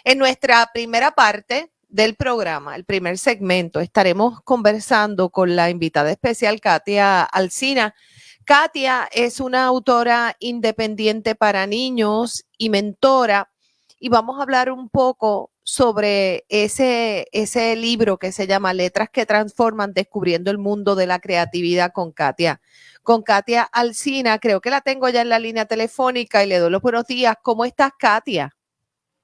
En nuestra primera parte del programa, el primer segmento, estaremos conversando con la invitada especial Katia Alsina. Katia es una autora independiente para niños y mentora, y vamos a hablar un poco sobre ese libro que se llama Letras que Transforman, descubriendo el mundo de la creatividad con Katia Alsina. Creo que la tengo ya en la línea telefónica y le doy los buenos días. ¿Cómo estás, Katia?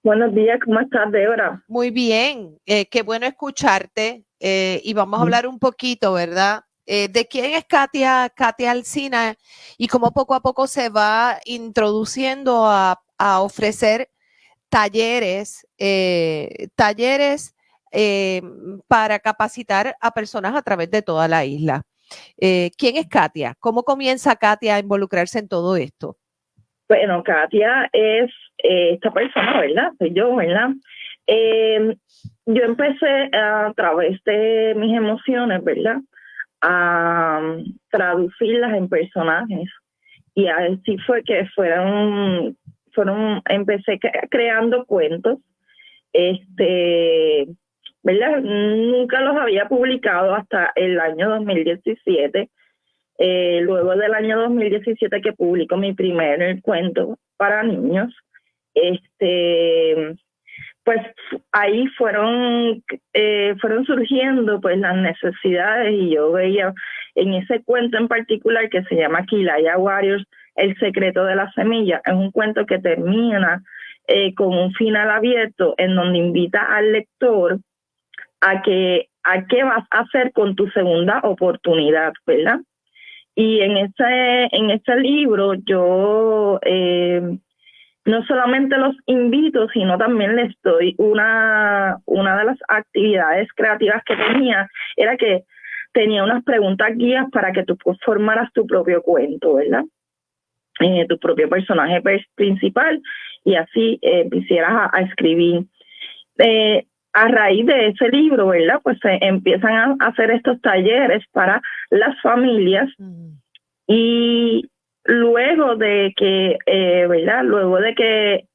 Buenos días, ¿cómo estás, Débora? Muy bien, qué bueno escucharte, y vamos a hablar un poquito, ¿verdad? ¿De quién es Katia Alsina y cómo poco a poco se va introduciendo a ofrecer talleres, para capacitar a personas a través de toda la isla? ¿Quién es Katia? ¿Cómo comienza Katia a involucrarse en todo esto? Bueno, Katia es esta persona, ¿verdad? Soy yo, ¿verdad? Yo empecé a través de mis emociones, ¿verdad? A traducirlas en personajes. Y así fue que empecé creando cuentos, ¿verdad? Nunca los había publicado hasta el año 2017. Luego del año 2017 que publico mi primer cuento para niños, pues ahí fueron surgiendo pues las necesidades, y yo veía en ese cuento en particular que se llama Kilaya Warriors, El secreto de la semilla. Es un cuento que termina con un final abierto en donde invita al lector a qué vas a hacer con tu segunda oportunidad, ¿verdad? Y en ese libro yo no solamente los invito, sino también les doy una de las actividades creativas que tenía, era que tenía unas preguntas guías para que tú formaras tu propio cuento, ¿verdad? Tu propio personaje principal, y así quisieras a escribir. A raíz de ese libro, ¿verdad? Pues se empiezan a hacer estos talleres para las familias. Y luego de que, ¿verdad? Luego de que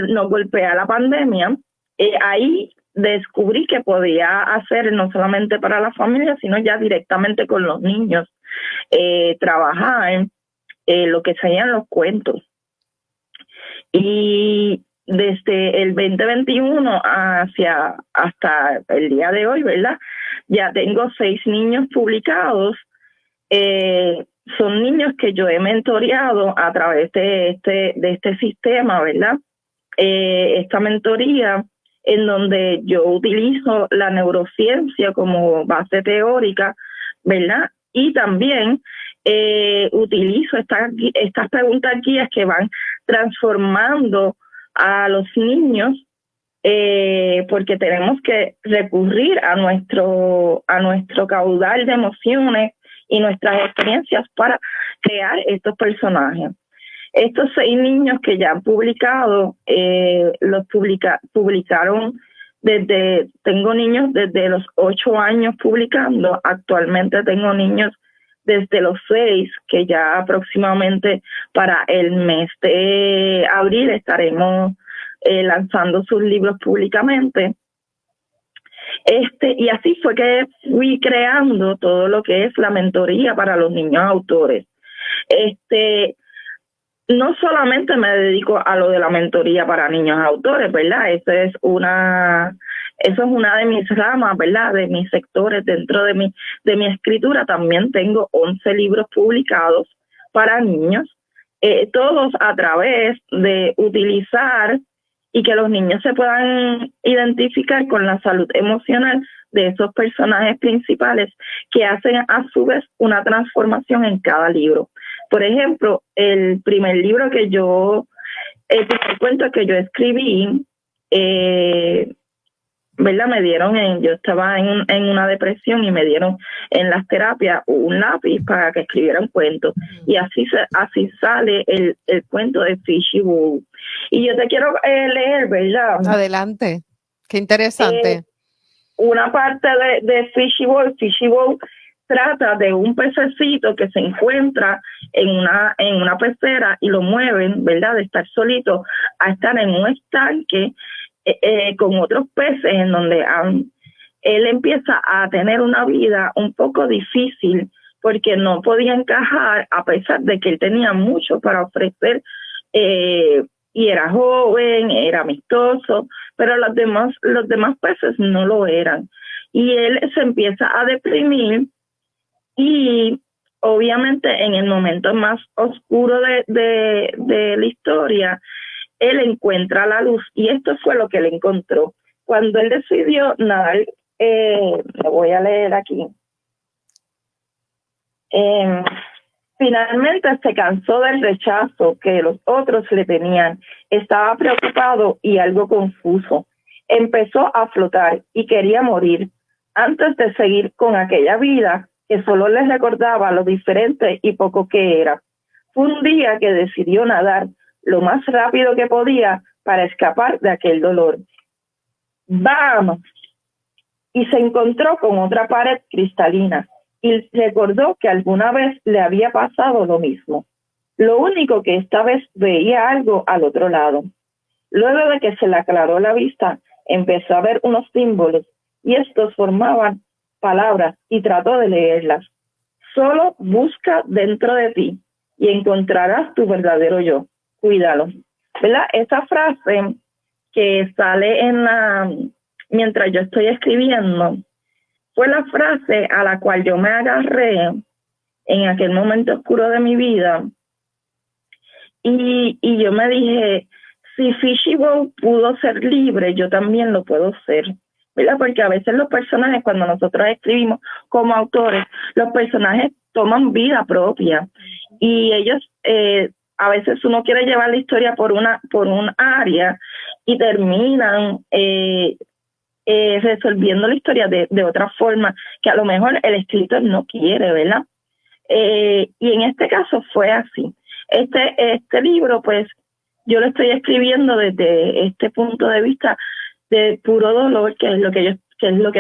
nos golpea la pandemia, ahí descubrí que podía hacer no solamente para la familia, sino ya directamente con los niños, trabajar lo que serían los cuentos. Y desde el 2021 hasta el día de hoy, ¿verdad? Ya tengo 6 niños publicados. Son niños que yo he mentoreado a través de este sistema, ¿verdad? Esta mentoría en donde yo utilizo la neurociencia como base teórica, ¿verdad? Y también utilizo estas preguntas guías que van transformando a los niños, porque tenemos que recurrir a nuestro caudal de emociones y nuestras experiencias para crear estos personajes. Estos 6 niños que ya han publicado, los publicaron tengo niños desde los 8 años publicando. Actualmente tengo niños desde los 6, que ya aproximadamente para el mes de abril estaremos lanzando sus libros públicamente. Y así fue que fui creando todo lo que es la mentoría para los niños autores. No solamente me dedico a lo de la mentoría para niños autores, ¿verdad? Eso es una de mis ramas, ¿verdad? De mis sectores dentro de mi escritura. También tengo 11 libros publicados para niños, todos a través de utilizar y que los niños se puedan identificar con la salud emocional de esos personajes principales, que hacen a su vez una transformación en cada libro. Por ejemplo, el primer libro el primer cuento que yo escribí, ¿verdad? Yo estaba en una depresión y me dieron en las terapias un lápiz para que escribiera un cuento. Y así sale el cuento de Fishy Bowl. Y yo te quiero leer, ¿verdad? Adelante, qué interesante. Una parte de Fishy Bowl. Fishy Bowl trata de un pececito que se encuentra en una pecera y lo mueven, ¿verdad? De estar solito a estar en un estanque, con otros peces en donde él empieza a tener una vida un poco difícil porque no podía encajar a pesar de que él tenía mucho para ofrecer y era joven, era amistoso, pero los demás peces no lo eran. Y él se empieza a deprimir y obviamente en el momento más oscuro de la historia, él encuentra la luz y esto fue lo que él encontró. Cuando él decidió nadar, lo voy a leer aquí. Finalmente se cansó del rechazo que los otros le tenían. Estaba preocupado y algo confuso. Empezó a flotar y quería morir antes de seguir con aquella vida que solo les recordaba lo diferente y poco que era. Fue un día que decidió nadar lo más rápido que podía para escapar de aquel dolor. ¡Vamos! Y se encontró con otra pared cristalina y recordó que alguna vez le había pasado lo mismo. Lo único que esta vez veía algo al otro lado. Luego de que se le aclaró la vista, empezó a ver unos símbolos y estos formaban palabras y trató de leerlas. Solo busca dentro de ti y encontrarás tu verdadero yo. Cuídalo. ¿Verdad? Esa frase que sale mientras yo estoy escribiendo, fue la frase a la cual yo me agarré en aquel momento oscuro de mi vida. Y yo me dije, si Fishy Bowl pudo ser libre, yo también lo puedo ser. ¿Verdad? Porque a veces los personajes, cuando nosotros escribimos como autores, los personajes toman vida propia. Y ellos, a veces uno quiere llevar la historia por un área y terminan resolviendo la historia de otra forma que a lo mejor el escritor no quiere, ¿verdad? Y en este caso fue así. Este libro, pues, yo lo estoy escribiendo desde este punto de vista de puro dolor, que es lo que es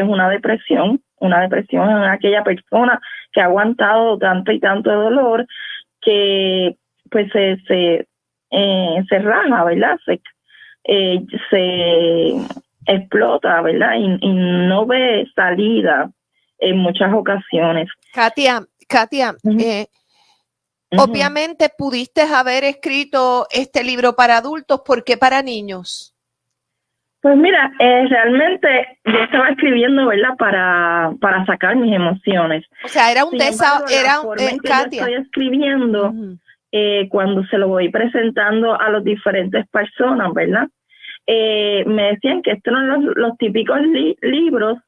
una depresión en aquella persona que ha aguantado tanto y tanto dolor que pues se raja, ¿verdad? Se explota, ¿verdad? Y no ve salida en muchas ocasiones. Katia, obviamente pudiste haber escrito este libro para adultos, ¿por qué para niños? Pues mira, realmente yo estaba escribiendo, ¿verdad? Para sacar mis emociones. O sea, era un desafío, Katia. Yo estoy escribiendo cuando se lo voy presentando a los diferentes personas, ¿verdad? Me decían que estos no eran los típicos libros,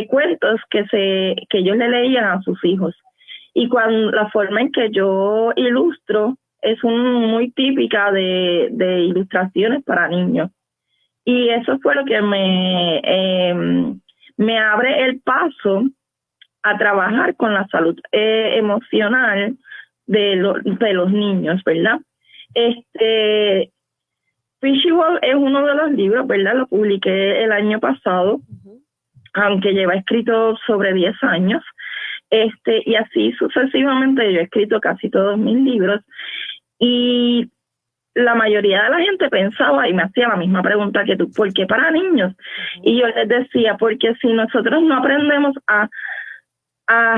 cuentos que ellos le leían a sus hijos. Y la forma en que yo ilustro es muy típica de ilustraciones para niños. Y eso fue lo que me abre el paso a trabajar con la salud emocional de los niños, ¿verdad? Fishy Bowl es uno de los libros, ¿verdad? Lo publiqué el año pasado, aunque lleva escrito sobre 10 años. Y así sucesivamente yo he escrito casi todos mis libros. Y la mayoría de la gente pensaba y me hacía la misma pregunta que tú, ¿por qué para niños? Y yo les decía, porque si nosotros no aprendemos a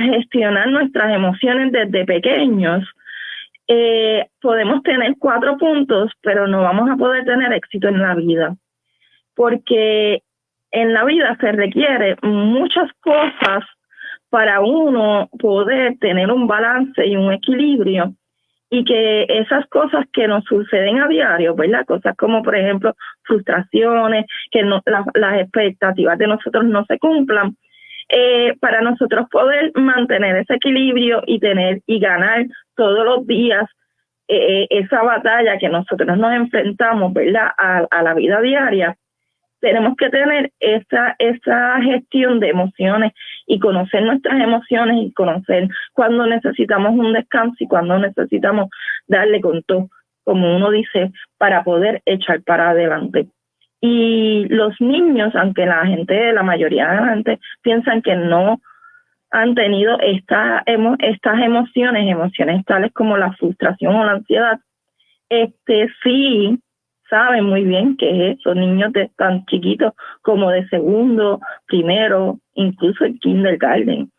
gestionar nuestras emociones desde pequeños, podemos tener 4 puntos, pero no vamos a poder tener éxito en la vida. Porque en la vida se requiere muchas cosas para uno poder tener un balance y un equilibrio. Y que esas cosas que nos suceden a diario, ¿verdad? Cosas como, por ejemplo, frustraciones, que las expectativas de nosotros no se cumplan, para nosotros poder mantener ese equilibrio y ganar todos los días esa batalla que nosotros nos enfrentamos, ¿verdad? A la vida diaria, tenemos que tener esa gestión de emociones y conocer nuestras emociones y conocer cuando necesitamos un descanso y cuando necesitamos darle con todo, como uno dice, para poder echar para adelante. Y los niños, aunque la mayoría de la gente piensan que no han tenido estas emociones tales como la frustración o la ansiedad, sí saben muy bien qué es eso, niños tan chiquitos como de segundo, primero, incluso el kindergarten.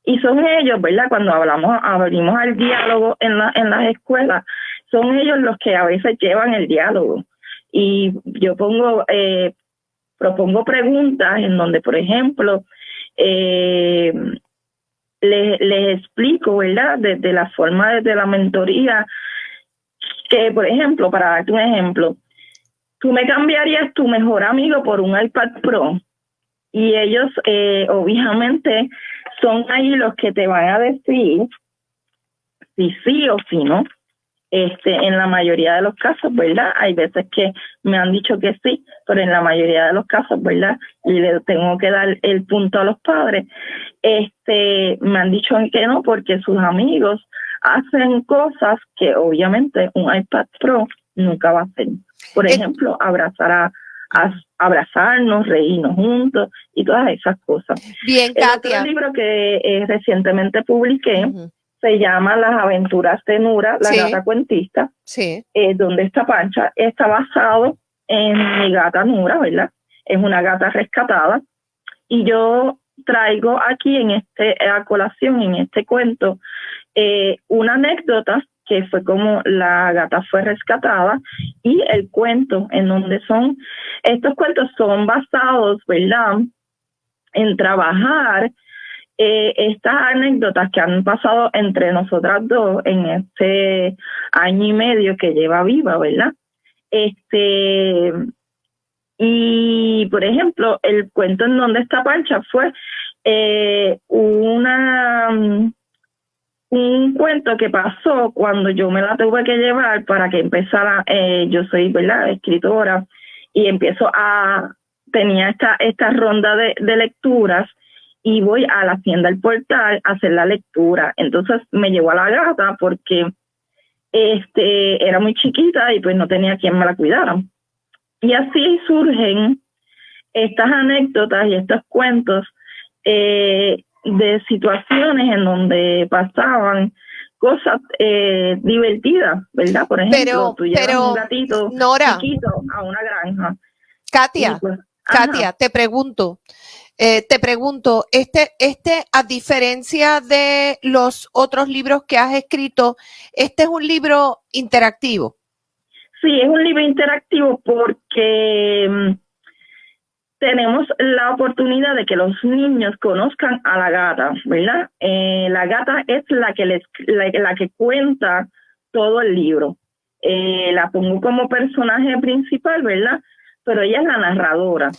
Y son ellos, ¿verdad? Cuando abrimos al diálogo en las escuelas, son ellos los que a veces llevan el diálogo. Y yo propongo preguntas en donde, por ejemplo, les explico, ¿verdad? Desde la forma, desde la mentoría, que, por ejemplo, para darte un ejemplo, tú me cambiarías tu mejor amigo por un iPad Pro. Y ellos, obviamente, son ahí los que te van a decir si sí o si no. En la mayoría de los casos, ¿verdad? Hay veces que me han dicho que sí, pero en la mayoría de los casos, ¿verdad? Y le tengo que dar el punto a los padres. Me han dicho que no, porque sus amigos hacen cosas que obviamente un iPad Pro nunca va a hacer. Por ejemplo, abrazarnos, reírnos juntos y todas esas cosas. Bien, Katia. El otro libro que recientemente publiqué se llama Las aventuras de Nura, la gata cuentista, donde está Pancha, está basado en mi gata Nura, ¿verdad? Es una gata rescatada, y yo traigo aquí a colación en este cuento una anécdota que fue como la gata fue rescatada, y el cuento en donde estos cuentos son basados, ¿verdad?, en trabajar estas anécdotas que han pasado entre nosotras dos en este año y medio que lleva viva, ¿verdad? Y por ejemplo, el cuento en donde está Pancha fue un cuento que pasó cuando yo me la tuve que llevar para que empezara. Yo soy, ¿verdad?, escritora, y tenía esta ronda de lecturas, y voy a la Hacienda del Portal a hacer la lectura. Entonces me llevó a la gata porque era muy chiquita y pues no tenía quien me la cuidara. Y así surgen estas anécdotas y estos cuentos de situaciones en donde pasaban cosas divertidas, ¿verdad? Por ejemplo, tú llevas un gatito chiquito a una granja. Katia, pues, Katia, te pregunto, a diferencia de los otros libros que has escrito, ¿este es un libro interactivo? Sí, es un libro interactivo porque tenemos la oportunidad de que los niños conozcan a la gata, ¿verdad? La gata es la que cuenta todo el libro. La pongo como personaje principal, ¿verdad? Pero ella es la narradora.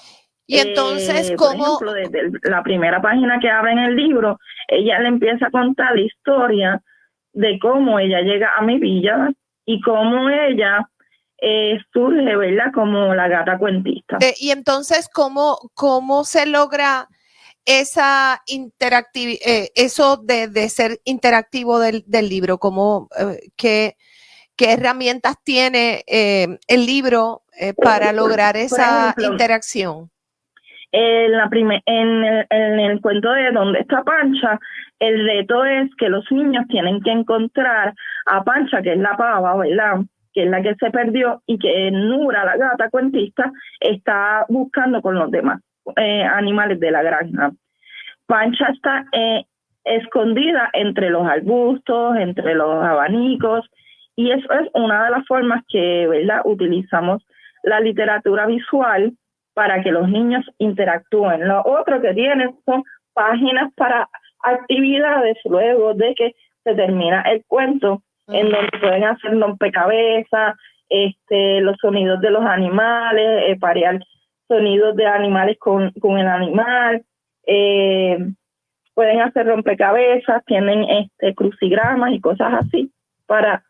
Y entonces, por ejemplo, desde la primera página que abre en el libro, ella le empieza a contar la historia de cómo ella llega a mi villa y cómo ella surge, ¿verdad?, como la gata cuentista. Y entonces, ¿cómo se logra esa interactividad, eso de ser interactivo del libro? ¿Qué herramientas tiene el libro para lograr esa interacción? En el cuento de Donde está Pancha, el reto es que los niños tienen que encontrar a Pancha, que es la pava, ¿verdad?, que es la que se perdió, y que Nura, la gata cuentista, está buscando con los demás animales de la granja. Pancha está escondida entre los arbustos, entre los abanicos, y eso es una de las formas que, ¿verdad?, utilizamos la literatura visual para que los niños interactúen. Lo otro que tienen son páginas para actividades luego de que se termina el cuento, en donde pueden hacer rompecabezas, los sonidos de los animales, parear sonidos de animales con el animal, pueden hacer rompecabezas, tienen crucigramas y cosas así, para,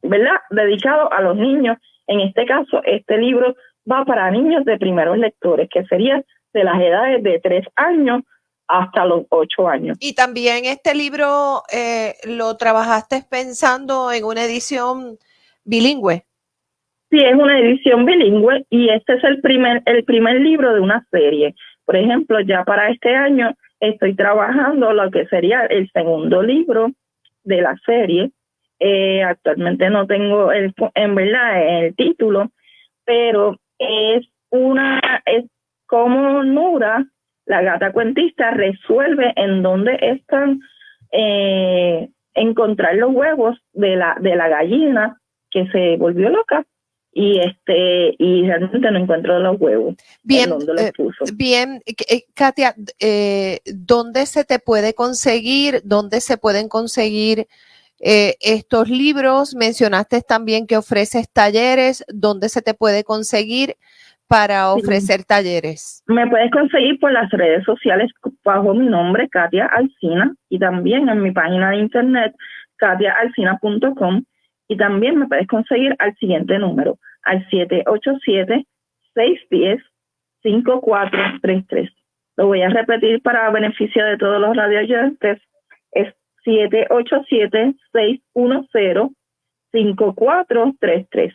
¿verdad?, dedicado a los niños. En este caso, este libro va para niños de primeros lectores, que serían de las edades de 3 años hasta los 8 años. Y también este libro lo trabajaste pensando en una edición bilingüe. Sí, es una edición bilingüe, y este es el primer libro de una serie. Por ejemplo, ya para este año estoy trabajando lo que sería el segundo libro de la serie, Actualmente no tengo en verdad el título, pero es como Nura, la gata cuentista, resuelve en dónde están encontrar los huevos de la gallina que se volvió loca y realmente no encuentro los huevos. Bien, en dónde los puso. Bien, Katia, ¿dónde se te puede conseguir? ¿Dónde se pueden conseguir estos libros? Mencionaste también que ofreces talleres. ¿Dónde se te puede conseguir para ofrecer talleres? Me puedes conseguir por las redes sociales bajo mi nombre, Katia Alsina, y también en mi página de internet, katiaalsina.com, y también me puedes conseguir al siguiente número, al 787-610-5433. Lo voy a repetir para beneficio de todos los radioyentes. Es 787-610-5433.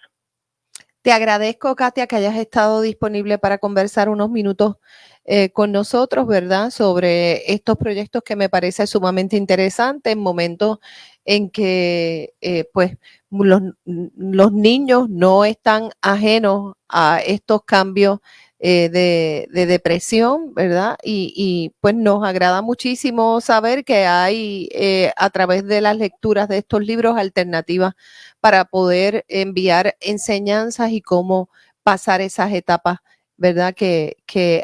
Te agradezco, Katia, que hayas estado disponible para conversar unos minutos con nosotros, ¿verdad? Sobre estos proyectos que me parece sumamente interesante en momentos en que, pues, los niños no están ajenos a estos cambios de depresión, ¿verdad? Y pues nos agrada muchísimo saber que hay a través de las lecturas de estos libros alternativas para poder enviar enseñanzas y cómo pasar esas etapas, ¿verdad? Que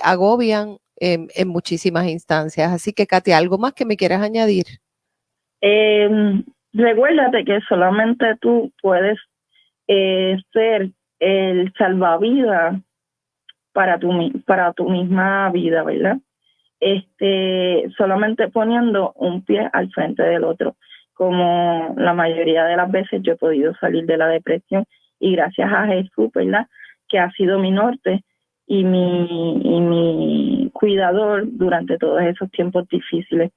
agobian en muchísimas instancias. Así que, Katia, ¿algo más que me quieras añadir? Recuérdate que solamente tú puedes ser el salvavidas para tu misma vida, ¿verdad? Solamente poniendo un pie al frente del otro. Como la mayoría de las veces yo he podido salir de la depresión y gracias a Jesús, ¿verdad? Que ha sido mi norte y mi cuidador durante todos esos tiempos difíciles.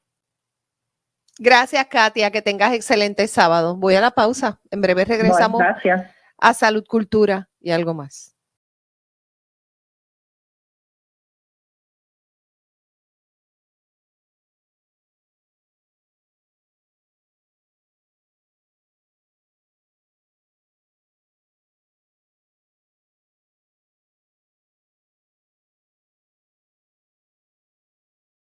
Gracias, Katia, que tengas excelente sábado. Voy a la pausa. En breve regresamos Gracias. a Salud, Cultura y algo más.